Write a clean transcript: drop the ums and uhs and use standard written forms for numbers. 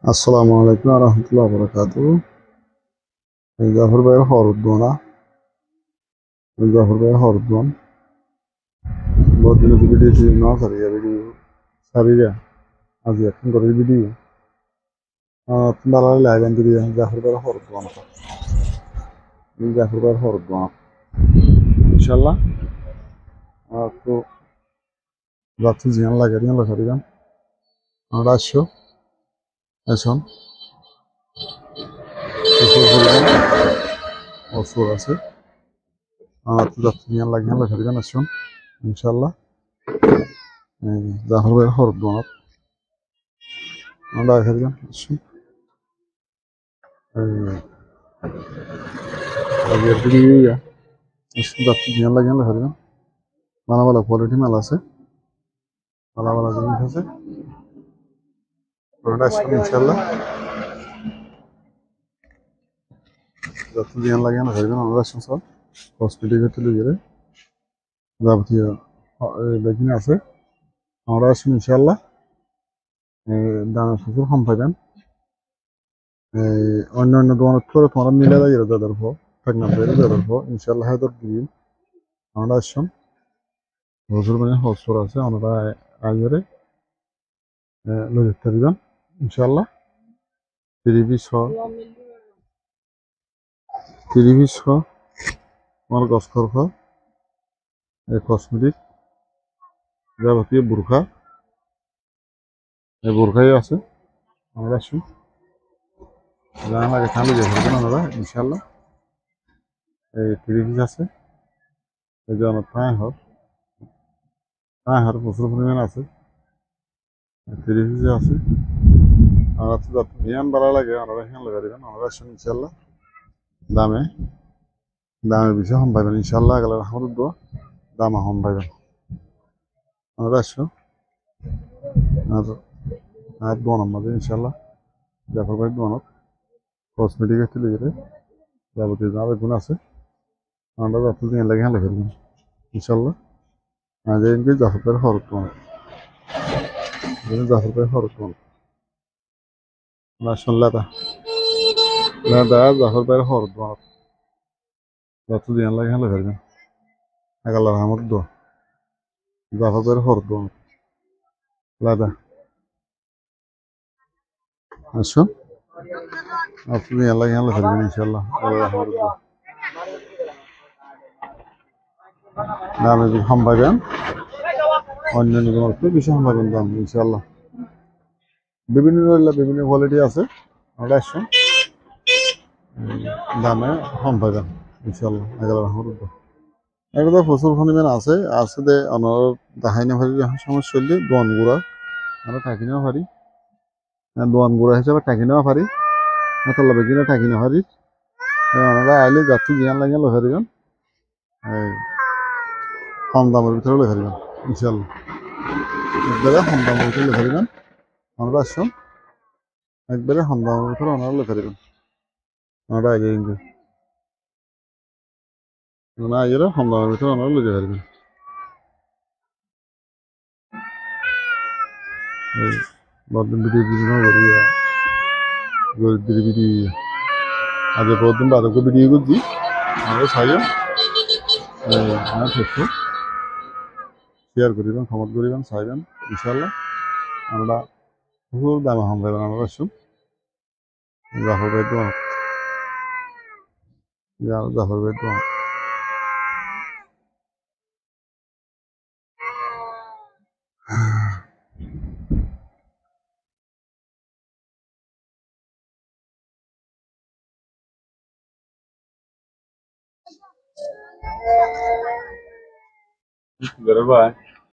আসসালামু আলাইকুম রহমতুল্লাহ বরকাত। জাফর ভাইয়ের হরুদ্দোনা জাফর ভাইয়ের হরুদ্দোন বহুত দিন ভিডিও না সারিয়া ভিডিও সারিয়া আজ এখন করে ভিডিও বাড়ালে লাইভ আন ভিডিও জাফর ভাইয়ের হরুদ্দোন জাফর ভাইয়ের হরুদ্দোন ইনশাল্লাহ তো যাচ্ছি জিয়ান লাগে দিন লেখা দিবেন আমরা আসছো এখন অসুর আছে তো যাচ্ছি জিয়ান লাগে লেখা দিবেন আসুন ইনশাল্লাহ জাফর ভাইয়ের হরুদ্দোন আমরা লেখা দিবেন আসুন আগের ভিডিও যাচ্ছি জিয়ান লাগে লেখা দিবেন ভালো ভালো কোয়ালিটি মাল আছে ভালো ভালো জিনিস আছে ওটা আসবেন ইনশাল্লাহ যত জিয়ান লাগে না ধরবেন আমরা আসুন সব হসপিটালে তুলে গেলে যাবতীয় বেকিং আছে আমরা আসুন ইনশাল্লাহ দানা প্রচুর কম পাইবেন অন্য অন্য দোকানের থেকে তোমরা মিলে যাই যাদের ফো প্রেগনেন্ট হয়ে যাদের ফো ইনশাল্লাহ হায়দর দিন আমরা আসুন প্রচুর মানে হসপিটাল আছে আমরা আগে লয়ে যেতে দিবেন ইনশাল্লাহ তিরিশ আমার গছ খরফা কসমেটিক যাবতীয় বোরখা এই বোরখাই আছে আমরা আসুন জানা লাগে খালি যে ধরবেন আমরা ইনশাল্লাহ এই তিরিশ আছে এই যে আমার পায়ে হর প্রচুর পরিমাণ আছে তিরিশ আছে আমরা তো যত জ্ঞান বাড়া লাগে আমরা এখানে লাগা দেবেন আমরা আসুন ইনশাল্লাহ দামে দামে বেশি হম পাইবেন ইনশাল্লাহ গেলে আমাদের দোয়া দামে হম পাইবেন আমরা আসুন আর আর দোয়া নাম্বার ইনশাল্লাহ জাফর ভাই দোয়ানত কসমেটিক তুলে গেলে যাবতীয় যা বেগুন আছে আমরা যত দিন লাগে হ্যাঁ লেখা দেবেন ইনশাল্লাহ আর যেদিনকে জাফর ভাইয়ের হরত জাফর ভাইয়ের হরত না শুনলে তা না জাফর ভাইয়ের হরত যত দিন লাগে হ্যাঁ লেখা দেবেন এগাল আমার দোয়া জাফর ভাইয়ের হরত লাদা আসুন আপনি এলাকা হলে ফেলবেন ইনশাল্লাহ দামে কম পাবেন অন্যান্য তোমার বেশি কম পাবেন দাম ইনশাল্লাহ বিভিন্ন কোয়ালিটি আছে আমরা আসুন দামে কম পাবেন ইনশাল্লাহ এগুলো প্রচুর পরিমাণ আছে দে অনার দেখাই না পারি যখন সমস্যা হলে দোয়ান গুঁড়া আমরা টাকি নেওয়া পারি দোয়ান গুঁড়া হিসাবে টাকি নেওয়া পারি মতলা বেগিনে টাকি নেওয়া পারি ওনারা আইলে যাত্রী জ্ঞান লাগিয়ে লেখা দেবেন এই কম দামের ভিতরে লেখা দেবেন ইনশাল্লাহ একবারে কম দামের ভিতরে লেখা দেবেন আমরা আসুন একবারে কম দামের ভিতরে ওনারা লেখা দেবেন আমরা আগে কিন্তু ওনারা আগে কম দামের ভিতরে ওনারা লেখা দেবেন এই বর্তমান ভিডিও বিভিন্ন করিয়া গরিবদের ভিডিও আগে বর্তমান বাদক ভিডিও করছি আমরা চাইও না ফেসবুক শেয়ার করিবেন কমেন্ট করিবেন চাইবেন ইনশাল্লাহ আমরা বহু দামে হম পাইবেন আমরা আসুন জাফর ভাই তো জাফর ভাই তো ভাই